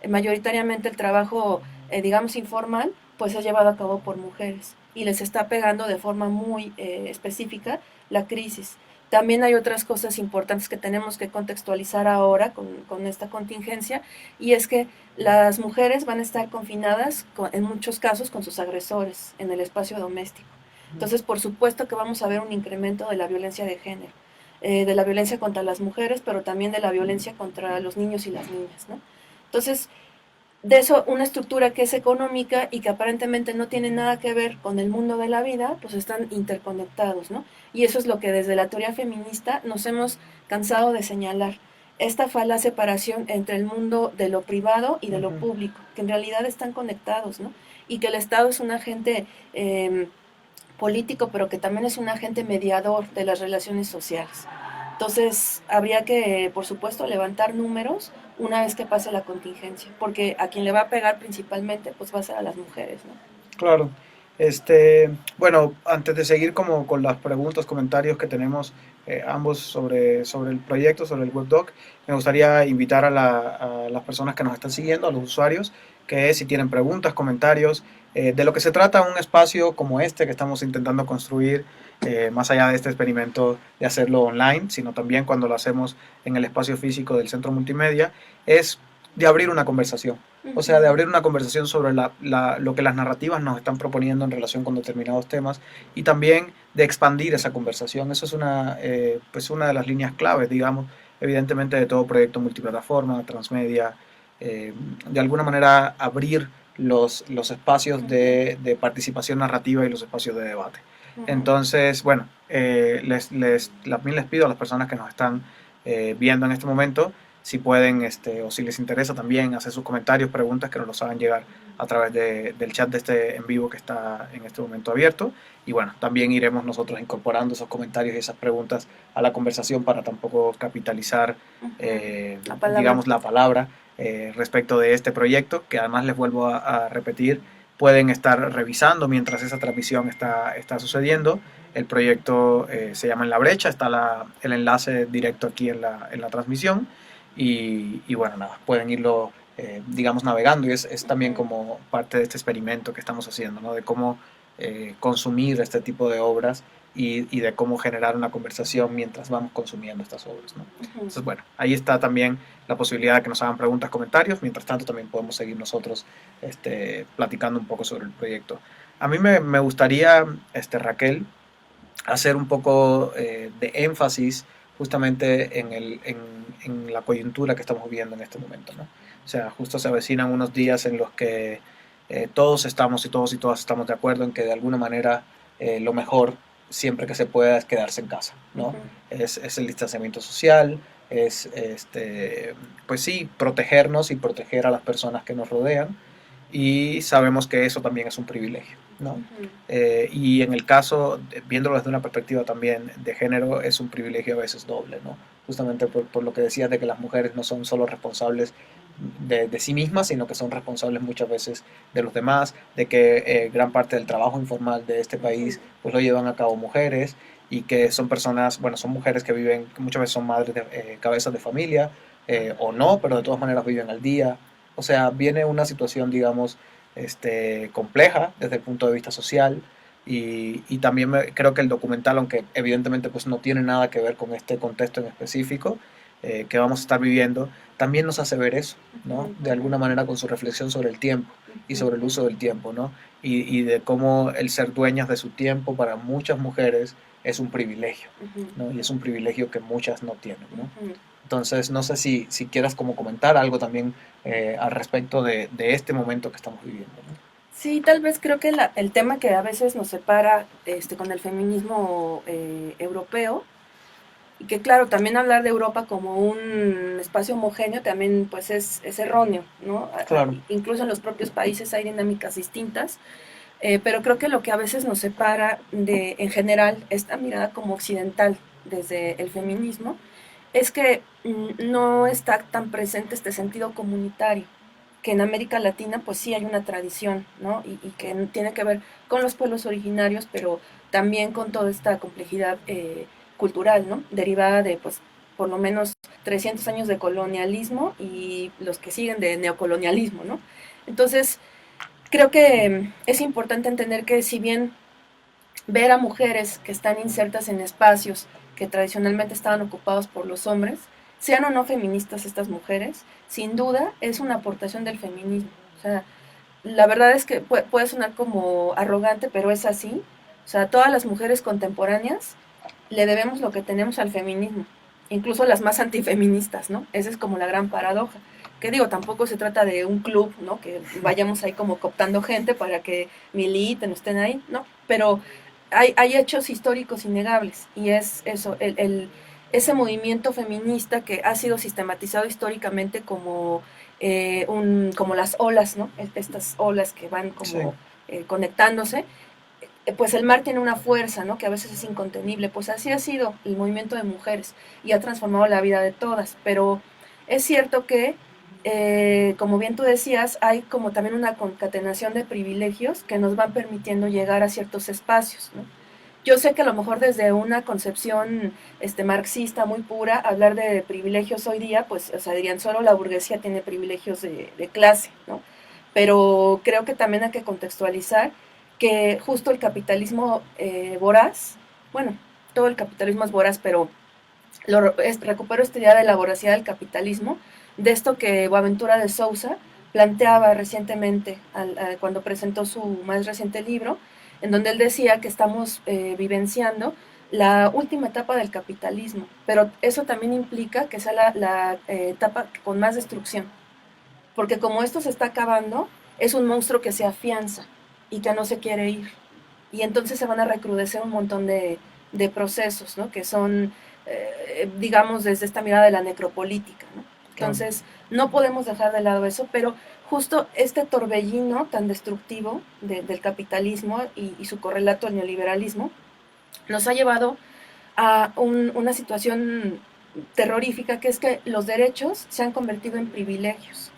mayoritariamente el trabajo, digamos, informal, pues es llevado a cabo por mujeres y les está pegando de forma muy específica la crisis. También hay otras cosas importantes que tenemos que contextualizar ahora con esta contingencia, y es que las mujeres van a estar confinadas en muchos casos con sus agresores en el espacio doméstico. Entonces, por supuesto que vamos a ver un incremento de la violencia de género, de la violencia contra las mujeres, pero también de la violencia contra los niños y las niñas, ¿no? Entonces, de eso, una estructura que es económica y que aparentemente no tiene nada que ver con el mundo de la vida, pues están interconectados, ¿no? Y eso es lo que desde la teoría feminista nos hemos cansado de señalar. Esta falsa separación entre el mundo de lo privado y de lo público, que en realidad están conectados, ¿no? Y que el Estado es un agente político, pero que también es un agente mediador de las relaciones sociales. Entonces, habría que, por supuesto, levantar números una vez que pase la contingencia, porque a quien le va a pegar principalmente, pues va a ser a las mujeres, ¿no? Claro. Bueno, antes de seguir como con las preguntas, comentarios que tenemos ambos sobre el proyecto, sobre el webdoc, me gustaría invitar a las personas que nos están siguiendo, a los usuarios, que si tienen preguntas, comentarios, de lo que se trata un espacio como este que estamos intentando construir, más allá de este experimento de hacerlo online, sino también cuando lo hacemos en el espacio físico del centro multimedia, es de abrir una conversación. O sea, de abrir una conversación sobre lo que las narrativas nos están proponiendo en relación con determinados temas y también de expandir esa conversación. Eso es pues una de las líneas claves, digamos, evidentemente de todo proyecto multiplataforma, transmedia, de alguna manera abrir los espacios de participación narrativa y los espacios de debate. Entonces, bueno, también les pido a las personas que nos están viendo en este momento si pueden o si les interesa también hacer sus comentarios, preguntas, que nos los hagan llegar a través del chat de este en vivo que está en este momento abierto. Y bueno, también iremos nosotros incorporando esos comentarios y esas preguntas a la conversación para tampoco capitalizar, digamos, la palabra respecto de este proyecto, que además les vuelvo a repetir, pueden estar revisando mientras esa transmisión está sucediendo. El proyecto se llama En la Brecha, está el enlace directo aquí en la transmisión. Y bueno, nada, pueden irlo, digamos, navegando, y es también como parte de este experimento que estamos haciendo, ¿no? De cómo consumir este tipo de obras y de cómo generar una conversación mientras vamos consumiendo estas obras, ¿no? Entonces, bueno, ahí está también la posibilidad de que nos hagan preguntas, comentarios. Mientras tanto, también podemos seguir nosotros platicando un poco sobre el proyecto. A mí me gustaría, Raquel, hacer un poco de énfasis justamente en la coyuntura que estamos viviendo en este momento, ¿no? O sea, justo se avecinan unos días en los que todos estamos y todos y todas estamos de acuerdo en que de alguna manera lo mejor siempre que se pueda es quedarse en casa, ¿no? Es el distanciamiento social, pues sí, protegernos y proteger a las personas que nos rodean, y sabemos que eso también es un privilegio, ¿no? Y en el caso, viéndolo desde una perspectiva también de género, es un privilegio a veces doble, ¿no? Justamente por lo que decías de que las mujeres no son solo responsables de sí mismas, sino que son responsables muchas veces de los demás, de que gran parte del trabajo informal de este país pues lo llevan a cabo mujeres, y que son personas, bueno, son mujeres que viven, que muchas veces son madres de cabezas de familia, o no, pero de todas maneras viven al día. O sea, viene una situación, digamos, compleja desde el punto de vista social, y también creo que el documental, aunque evidentemente pues no tiene nada que ver con este contexto en específico que vamos a estar viviendo, también nos hace ver eso, ¿no? De alguna manera, con su reflexión sobre el tiempo y sobre el uso del tiempo, ¿no? Y de cómo el ser dueñas de su tiempo para muchas mujeres es un privilegio, ¿no? Y es un privilegio que muchas no tienen, ¿no? Entonces, no sé si quieras como comentar algo también al respecto de este momento que estamos viviendo, ¿no? Sí, tal vez creo que el tema que a veces nos separa con el feminismo europeo, y que claro, también hablar de Europa como un espacio homogéneo también pues es erróneo, ¿no? Claro. Incluso en los propios países hay dinámicas distintas, pero creo que lo que a veces nos separa de, en general, esta mirada como occidental desde el feminismo, es que no está tan presente este sentido comunitario, que en América Latina pues sí hay una tradición, ¿no? Y que tiene que ver con los pueblos originarios, pero también con toda esta complejidad cultural, ¿no? Derivada de pues por lo menos 300 años de colonialismo y los que siguen de neocolonialismo, ¿no? Entonces, creo que es importante entender que si bien ver a mujeres que están insertas en espacios que tradicionalmente estaban ocupados por los hombres, sean o no feministas estas mujeres, sin duda es una aportación del feminismo. O sea, la verdad es que puede sonar como arrogante, pero es así. O sea, todas las mujeres contemporáneas le debemos lo que tenemos al feminismo, incluso las más antifeministas, ¿no? Esa es como la gran paradoja. Que digo, tampoco se trata de un club, ¿no? Que vayamos ahí como cooptando gente para que militen, estén ahí, ¿no? Pero hay hechos históricos innegables, y es eso, ese movimiento feminista que ha sido sistematizado históricamente como, como las olas, ¿no? Estas olas que van como conectándose, pues el mar tiene una fuerza, ¿no? Que a veces es incontenible. Pues así ha sido el movimiento de mujeres y ha transformado la vida de todas. Pero es cierto que, como bien tú decías, hay como también una concatenación de privilegios que nos van permitiendo llegar a ciertos espacios, ¿no? Yo sé que a lo mejor desde una concepción marxista muy pura, hablar de privilegios hoy día, pues, o sea, dirían solo la burguesía tiene privilegios de clase, ¿no? Pero creo que también hay que contextualizar que justo el capitalismo voraz, bueno, todo el capitalismo es voraz, pero recupero esta idea de la voracidad del capitalismo, de esto que Boaventura de Sousa planteaba recientemente cuando presentó su más reciente libro, en donde él decía que estamos vivenciando la última etapa del capitalismo, pero eso también implica que sea la etapa con más destrucción, porque como esto se está acabando, es un monstruo que se afianza y que no se quiere ir. Y entonces se van a recrudecer un montón de de procesos, ¿no? Que son, digamos, desde esta mirada de la necropolítica, ¿no? Entonces, no podemos dejar de lado eso, pero justo este torbellino tan destructivo del capitalismo y su correlato al neoliberalismo nos ha llevado a una situación terrorífica, que es que los derechos se han convertido en privilegios.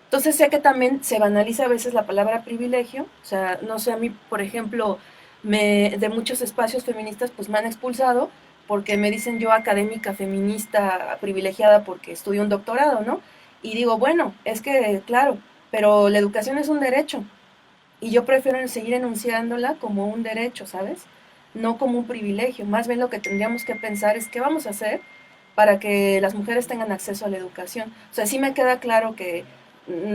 Entonces sé que también se banaliza a veces la palabra privilegio, o sea, no sé, a mí, por ejemplo, de muchos espacios feministas pues me han expulsado porque me dicen yo académica feminista privilegiada porque estudio un doctorado, ¿no? Y digo, bueno, es que, claro, pero la educación es un derecho y yo prefiero seguir enunciándola como un derecho, ¿sabes? No como un privilegio. Más bien lo que tendríamos que pensar es qué vamos a hacer para que las mujeres tengan acceso a la educación. O sea, sí me queda claro que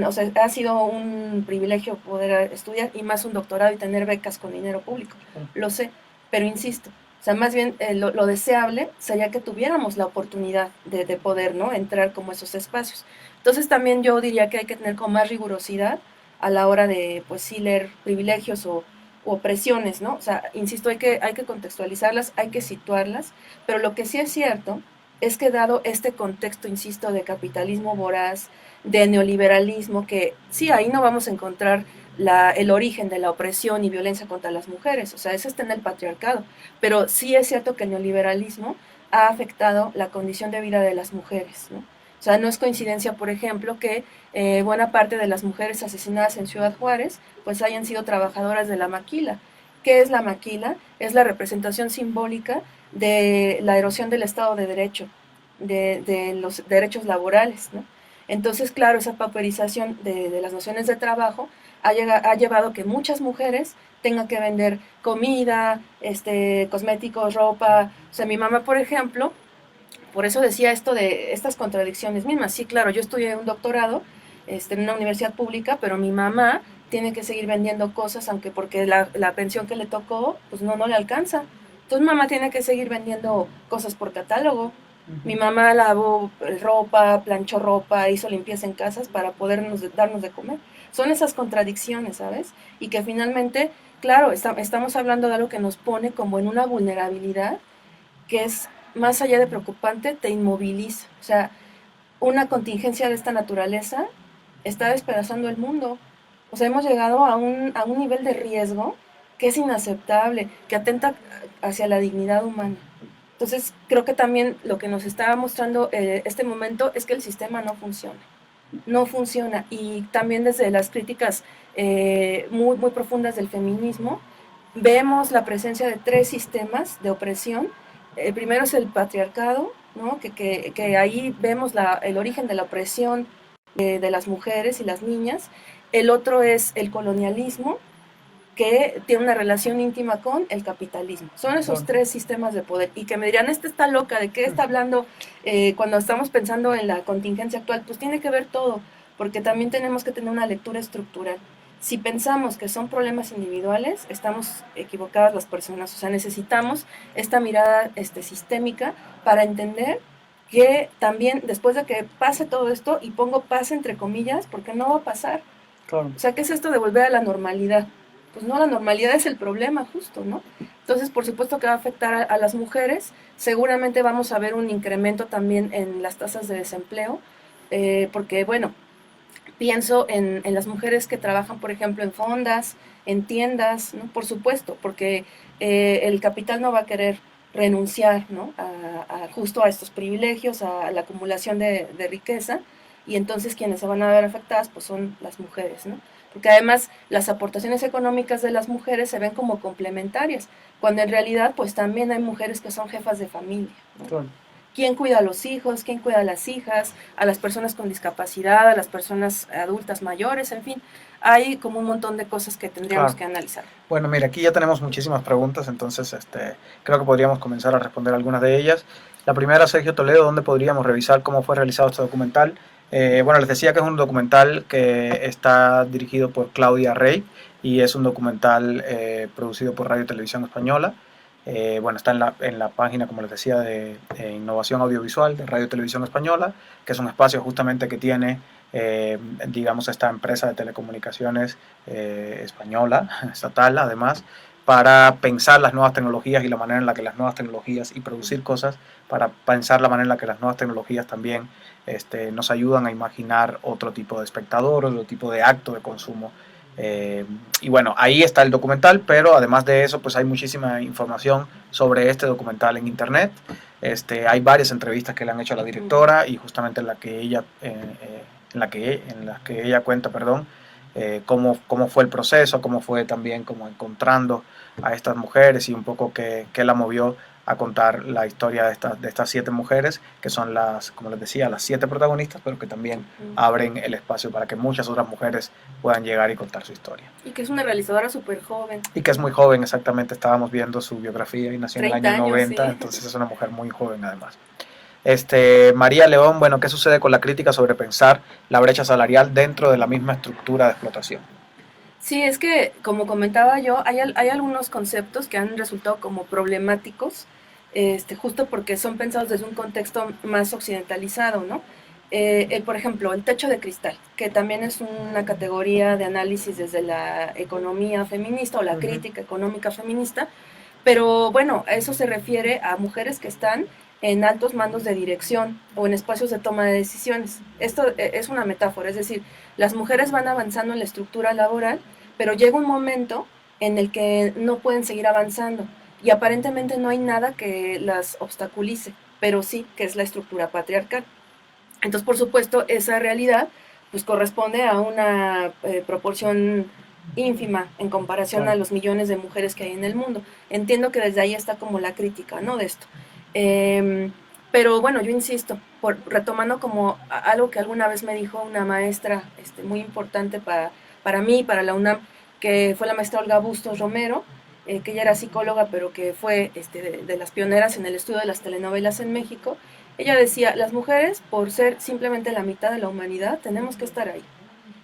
o sea, ha sido un privilegio poder estudiar y más un doctorado y tener becas con dinero público. Lo sé, pero insisto, o sea, más bien lo deseable sería que tuviéramos la oportunidad de poder, ¿no? Entrar como esos espacios. Entonces también yo diría que hay que tener como más rigurosidad a la hora de, pues sí, leer privilegios o opresiones, ¿no? O sea, insisto, hay que contextualizarlas, hay que situarlas, pero lo que sí es cierto es que dado este contexto, insisto, de capitalismo voraz, de neoliberalismo, que sí, ahí no vamos a encontrar el origen de la opresión y violencia contra las mujeres, o sea, eso está en el patriarcado, pero sí es cierto que el neoliberalismo ha afectado la condición de vida de las mujeres, ¿no? O sea, no es coincidencia, por ejemplo, que buena parte de las mujeres asesinadas en Ciudad Juárez pues hayan sido trabajadoras de la maquila. ¿Qué es la maquila? Es la representación simbólica de la erosión del Estado de Derecho, de los derechos laborales, ¿no? Entonces, claro, esa pauperización de las nociones de trabajo ha llevado que muchas mujeres tengan que vender comida, cosméticos, ropa. O sea, mi mamá, por ejemplo, por eso decía esto de estas contradicciones mismas. Sí, claro, yo estudié un doctorado en una universidad pública, pero mi mamá tiene que seguir vendiendo cosas, aunque porque la pensión que le tocó, pues no le alcanza. Entonces mamá tiene que seguir vendiendo cosas por catálogo. Mi mamá lavó ropa, planchó ropa, hizo limpieza en casas para podernos darnos de comer. Son esas contradicciones, ¿sabes? Y que finalmente, claro, estamos hablando de algo que nos pone como en una vulnerabilidad que es más allá de preocupante, te inmoviliza. O sea, una contingencia de esta naturaleza está despedazando el mundo. O sea, hemos llegado a un nivel de riesgo que es inaceptable, que atenta hacia la dignidad humana. Entonces, creo que también lo que nos está mostrando este momento es que el sistema no funciona. No funciona. Y también desde las críticas muy profundas del feminismo, vemos la presencia de tres sistemas de opresión. El primero es el patriarcado, ¿no? Que ahí vemos el origen de la opresión de las mujeres y las niñas. El otro es el colonialismo, que tiene una relación íntima con el capitalismo. Son esos tres sistemas de poder. Y que me dirán, esta está loca, ¿de qué está hablando cuando estamos pensando en la contingencia actual? Pues tiene que ver todo, porque también tenemos que tener una lectura estructural. Si pensamos que son problemas individuales, estamos equivocadas las personas. O sea, necesitamos esta mirada sistémica para entender que también después de que pase todo esto, y pongo paz entre comillas, porque no va a pasar. Claro. O sea, ¿qué es esto de volver a la normalidad? Pues no, la normalidad es el problema justo, ¿no? Entonces, por supuesto que va a afectar a las mujeres, seguramente vamos a ver un incremento también en las tasas de desempleo, porque, bueno, pienso en las mujeres que trabajan, por ejemplo, en fondas, en tiendas, ¿no? Por supuesto, porque el capital no va a querer renunciar, ¿no? Justo a estos privilegios, a la acumulación de riqueza, y entonces quienes se van a ver afectadas pues son las mujeres, ¿no? Porque además las aportaciones económicas de las mujeres se ven como complementarias, cuando en realidad pues también hay mujeres que son jefas de familia, ¿no? Claro. ¿Quién cuida a los hijos? ¿Quién cuida a las hijas? A las personas con discapacidad, a las personas adultas mayores, en fin. Hay como un montón de cosas que tendríamos que analizar. Bueno, mira, aquí ya tenemos muchísimas preguntas, entonces creo que podríamos comenzar a responder algunas de ellas. La primera, Sergio Toledo, ¿dónde podríamos revisar cómo fue realizado este documental? Bueno, les decía que es un documental que está dirigido por Claudia Rey y es un documental producido por Radio Televisión Española. Bueno, está en la página, como les decía, de Innovación Audiovisual de Radio Televisión Española, que es un espacio justamente que tiene, digamos, esta empresa de telecomunicaciones española, estatal, además, para pensar las nuevas tecnologías y la manera en la que las nuevas tecnologías y producir cosas, para pensar la manera en la que las nuevas tecnologías también nos ayudan a imaginar otro tipo de espectador, otro tipo de acto de consumo. Y bueno, ahí está el documental, pero además de eso, pues hay muchísima información sobre este documental en internet. Hay varias entrevistas que le han hecho a la directora y justamente en las que ella cuenta, perdón, cómo fue el proceso, cómo fue también como encontrando a estas mujeres y un poco qué la movió a contar la historia de estas 7 mujeres, que son las, como les decía, las 7 protagonistas, pero que también abren el espacio para que muchas otras mujeres puedan llegar y contar su historia. Y que es una realizadora súper joven. Y que es muy joven, exactamente, estábamos viendo su biografía y nació en el año 90, sí. Entonces es una mujer muy joven además. María León, bueno, ¿qué sucede con la crítica sobre pensar la brecha salarial dentro de la misma estructura de explotación? Sí, es que, como comentaba yo, hay algunos conceptos que han resultado como problemáticos, justo porque son pensados desde un contexto más occidentalizado, ¿no? Por ejemplo, el techo de cristal, que también es una categoría de análisis desde la economía feminista o la crítica económica feminista, pero bueno, eso se refiere a mujeres que están en altos mandos de dirección o en espacios de toma de decisiones. Esto es una metáfora, es decir, las mujeres van avanzando en la estructura laboral, pero llega un momento en el que no pueden seguir avanzando y aparentemente no hay nada que las obstaculice, pero sí que es la estructura patriarcal. Entonces, por supuesto, esa realidad pues corresponde a una proporción ínfima en comparación a los millones de mujeres que hay en el mundo. Entiendo que desde ahí está como la crítica, ¿no? De esto. Pero bueno, yo insisto, retomando como algo que alguna vez me dijo una maestra muy importante para mí, para la UNAM, que fue la maestra Olga Bustos Romero, que ella era psicóloga, pero que fue de las pioneras en el estudio de las telenovelas en México. Ella decía, las mujeres, por ser simplemente la mitad de la humanidad, tenemos que estar ahí.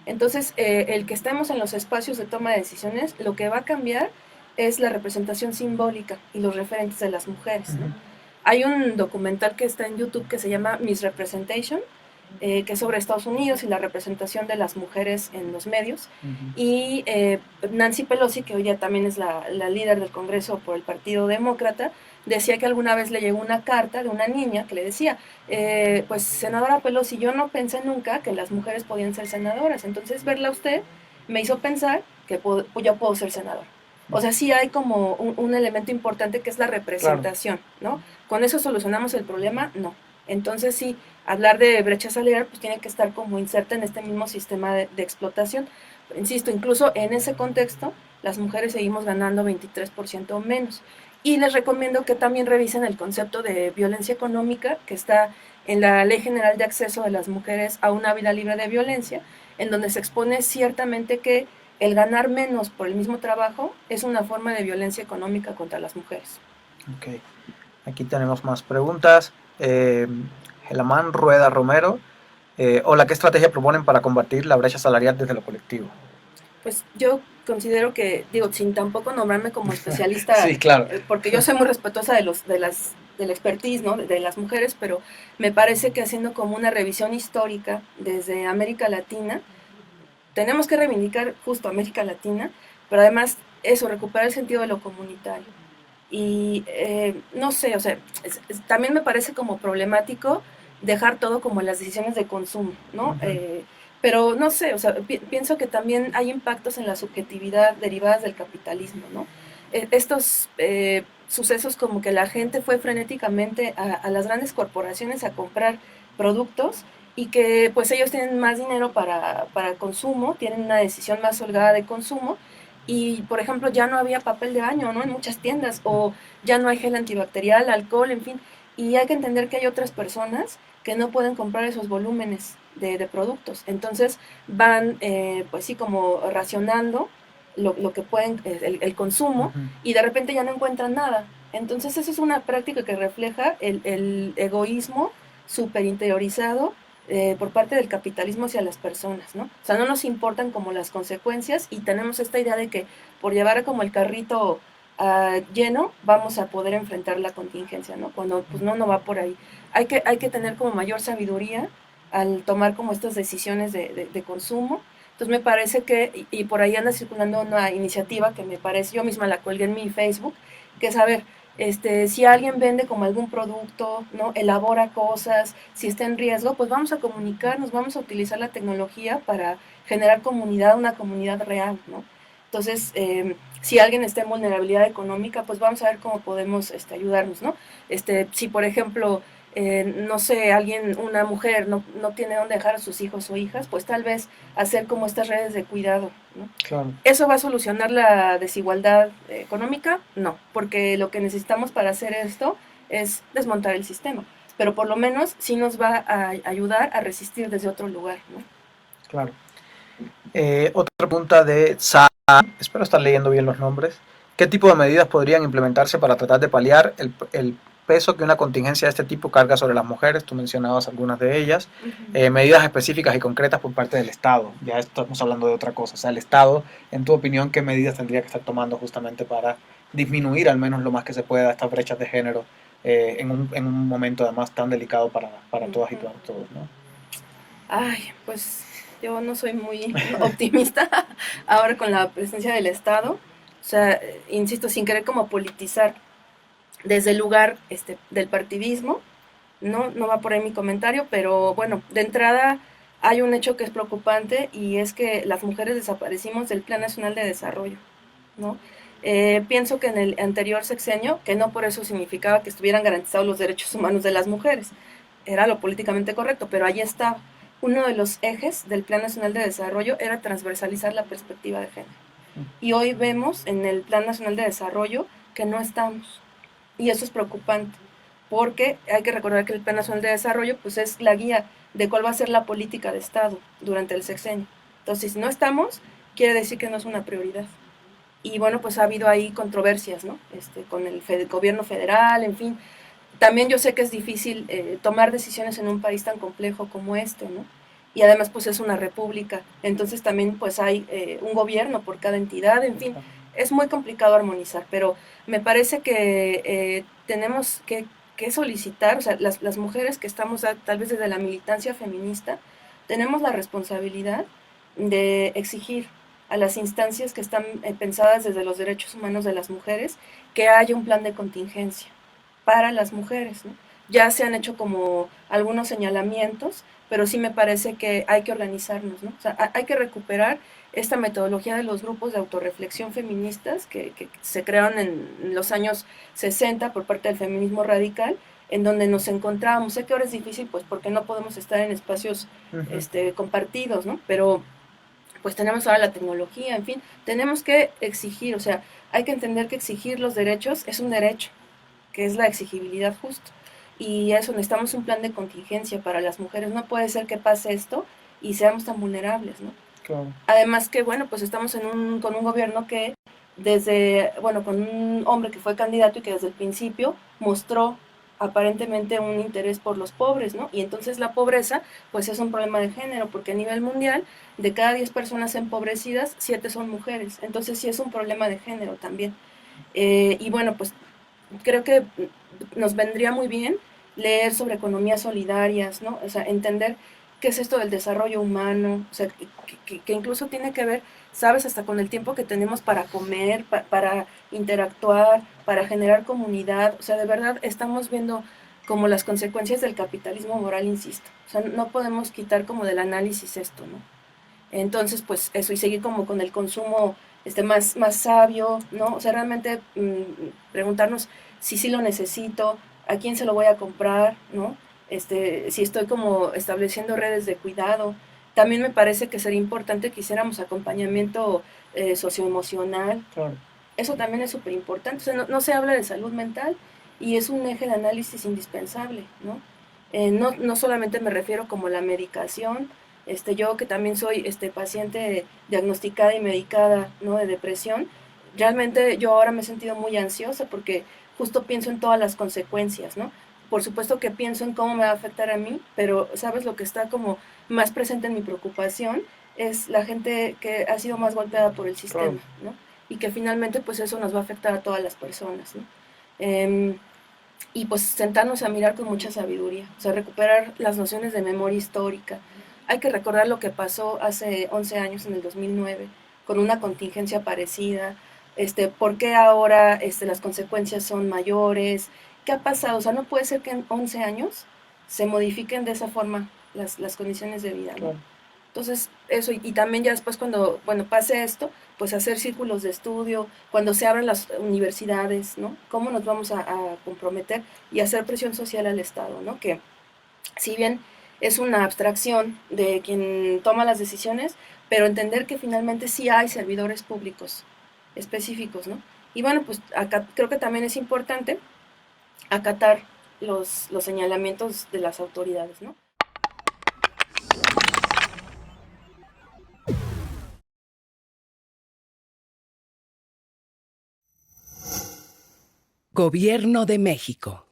Entonces, el que estemos en los espacios de toma de decisiones, lo que va a cambiar es la representación simbólica y los referentes de las mujeres, ¿no? Hay un documental que está en YouTube que se llama Miss Representation, que es sobre Estados Unidos y la representación de las mujeres en los medios. Y Nancy Pelosi, que hoy ya también es la líder del Congreso por el Partido Demócrata, decía que alguna vez le llegó una carta de una niña que le decía, pues senadora Pelosi, yo no pensé nunca que las mujeres podían ser senadoras, entonces verla a usted me hizo pensar que yo puedo ser senadora. O sea, sí hay como un elemento importante que es la representación, claro, ¿no? ¿Con eso solucionamos el problema? No. Entonces sí, hablar de brecha salarial pues tiene que estar como inserta en este mismo sistema de explotación. Insisto, incluso en ese contexto, las mujeres seguimos ganando 23% menos. Y les recomiendo que también revisen el concepto de violencia económica que está en la Ley General de Acceso de las Mujeres a una Vida Libre de Violencia, en donde se expone ciertamente que el ganar menos por el mismo trabajo es una forma de violencia económica contra las mujeres. Ok, aquí tenemos más preguntas. Gelamán Rueda Romero. Hola, ¿qué estrategia proponen para combatir la brecha salarial desde lo colectivo? Pues yo considero que, digo, sin tampoco nombrarme como especialista, sí, claro. Porque yo soy muy respetuosa de la expertise, ¿no? De las mujeres, pero me parece que haciendo como una revisión histórica desde América Latina, tenemos que reivindicar justo América Latina, pero además eso, recuperar el sentido de lo comunitario. Y no sé, o sea, también me parece como problemático dejar todo como las decisiones de consumo, ¿no? Pero no sé, o sea, pienso que también hay impactos en la subjetividad derivadas del capitalismo, ¿no? Estos sucesos como que la gente fue frenéticamente a las grandes corporaciones a comprar productos y que pues ellos tienen más dinero para consumo, tienen una decisión más holgada de consumo y por ejemplo ya no había papel de baño, ¿no? En muchas tiendas o ya no hay gel antibacterial, alcohol, en fin, y hay que entender que hay otras personas que no pueden comprar esos volúmenes de productos, entonces van pues sí como racionando lo que pueden, el consumo, y de repente ya no encuentran nada. Entonces eso es una práctica que refleja el egoísmo súper interiorizado por parte del capitalismo hacia las personas, ¿no? O sea, no nos importan como las consecuencias y tenemos esta idea de que por llevar como el carrito lleno vamos a poder enfrentar la contingencia, ¿no? Cuando pues no va por ahí. Hay que tener como mayor sabiduría al tomar como estas decisiones de consumo Entonces me parece que, y por ahí anda circulando una iniciativa que me parece, yo misma la cuelgué en mi Facebook, que es, a ver, si alguien vende como algún producto, ¿no? Elabora cosas, si está en riesgo, pues vamos a comunicarnos, vamos a utilizar la tecnología para generar comunidad, una comunidad real, ¿no? Entonces, si alguien está en vulnerabilidad económica, pues vamos a ver cómo podemos ayudarnos, ¿no? Si por ejemplo, no sé, alguien, una mujer no tiene dónde dejar a sus hijos o hijas, pues tal vez hacer como estas redes de cuidado, ¿no? Claro. ¿Eso va a solucionar la desigualdad económica? No, porque lo que necesitamos para hacer esto es desmontar el sistema, pero por lo menos sí nos va a ayudar a resistir desde otro lugar, ¿no? Claro. Otra pregunta de Sa, espero estar leyendo bien los nombres. ¿Qué tipo de medidas podrían implementarse para tratar de paliar el peso que una contingencia de este tipo carga sobre las mujeres? Tú mencionabas algunas de ellas. Medidas específicas y concretas por parte del Estado. Ya estamos hablando de otra cosa. O sea, el Estado, en tu opinión, ¿qué medidas tendría que estar tomando justamente para disminuir al menos lo más que se pueda estas brechas de género en un momento además tan delicado para todas y todos, ¿no? Ay, pues yo no soy muy optimista ahora con la presencia del Estado. O sea, insisto, sin querer como politizar desde el lugar del partidismo, no va por ahí mi comentario, pero bueno, de entrada hay un hecho que es preocupante y es que las mujeres desaparecimos del Plan Nacional de Desarrollo, ¿no? Pienso que en el anterior sexenio, que no por eso significaba que estuvieran garantizados los derechos humanos de las mujeres, era lo políticamente correcto, pero ahí estaba. Uno de los ejes del Plan Nacional de Desarrollo era transversalizar la perspectiva de género. Y hoy vemos en el Plan Nacional de Desarrollo que no estamos. Y eso es preocupante, porque hay que recordar que el Plan Nacional de Desarrollo pues es la guía de cuál va a ser la política de Estado durante el sexenio. Entonces, si no estamos, quiere decir que no es una prioridad. Y bueno, pues ha habido ahí controversias, ¿no? Con el gobierno federal, en fin. También yo sé que es difícil tomar decisiones en un país tan complejo como este, ¿no? Y además pues es una república, entonces también pues hay un gobierno por cada entidad, en fin, es muy complicado armonizar, pero me parece que tenemos que solicitar, o sea, las mujeres que estamos tal vez desde la militancia feminista, tenemos la responsabilidad de exigir a las instancias que están pensadas desde los derechos humanos de las mujeres que haya un plan de contingencia para las mujeres, ¿no? Ya se han hecho como algunos señalamientos, pero sí me parece que hay que organizarnos, ¿no? O sea, hay que recuperar esta metodología de los grupos de autorreflexión feministas que se crearon en los años 60 por parte del feminismo radical, en donde nos encontrábamos. Sé que ahora es difícil, pues porque no podemos estar en espacios compartidos, ¿no? Pero pues tenemos ahora la tecnología, en fin, tenemos que exigir, o sea, hay que entender que exigir los derechos es un derecho, que es la exigibilidad justo. Y eso, necesitamos un plan de contingencia para las mujeres. No puede ser que pase esto y seamos tan vulnerables, ¿no? Claro. Además que, bueno, pues estamos con un gobierno que con un hombre que fue candidato y que desde el principio mostró aparentemente un interés por los pobres, ¿no? Y entonces la pobreza, pues es un problema de género, porque a nivel mundial, de cada 10 personas empobrecidas, 7 son mujeres. Entonces sí es un problema de género también. Y bueno, pues creo que nos vendría muy bien leer sobre economías solidarias, ¿no? O sea, entender qué es esto del desarrollo humano, o sea, que incluso tiene que ver, sabes, hasta con el tiempo que tenemos para comer, para interactuar, para generar comunidad, o sea, de verdad estamos viendo como las consecuencias del capitalismo moral, insisto, o sea, no podemos quitar como del análisis esto, ¿no? Entonces, pues eso, y seguir como con el consumo más sabio, ¿no? O sea, realmente preguntarnos si sí lo necesito, a quién se lo voy a comprar, ¿no? Si estoy como estableciendo redes de cuidado. También me parece que sería importante que hiciéramos acompañamiento socioemocional. Claro. Eso también es súper importante. O sea, no se habla de salud mental y es un eje de análisis indispensable, ¿no? No solamente me refiero como la medicación, yo que también soy paciente diagnosticada y medicada, ¿no? De depresión, realmente yo ahora me he sentido muy ansiosa porque justo pienso en todas las consecuencias, ¿no? Por supuesto que pienso en cómo me va a afectar a mí, pero sabes lo que está como más presente en mi preocupación es la gente que ha sido más golpeada por el sistema, ¿no? Y que finalmente pues eso nos va a afectar a todas las personas, ¿no? Y pues sentarnos a mirar con mucha sabiduría, o sea, recuperar las nociones de memoria histórica, Hay que recordar lo que pasó hace 11 años, en el 2009, con una contingencia parecida. ¿Por qué ahora las consecuencias son mayores? ¿Qué ha pasado? O sea, no puede ser que en 11 años se modifiquen de esa forma las condiciones de vida, ¿no? Claro. Entonces, eso, y también ya después cuando, bueno, pase esto, pues hacer círculos de estudio, cuando se abran las universidades, ¿no? ¿Cómo nos vamos a comprometer y hacer presión social al Estado, ¿no? Que si bien es una abstracción de quien toma las decisiones, pero entender que finalmente sí hay servidores públicos específicos, ¿no? Y bueno, pues acá creo que también es importante acatar los señalamientos de las autoridades, ¿no? Gobierno de México.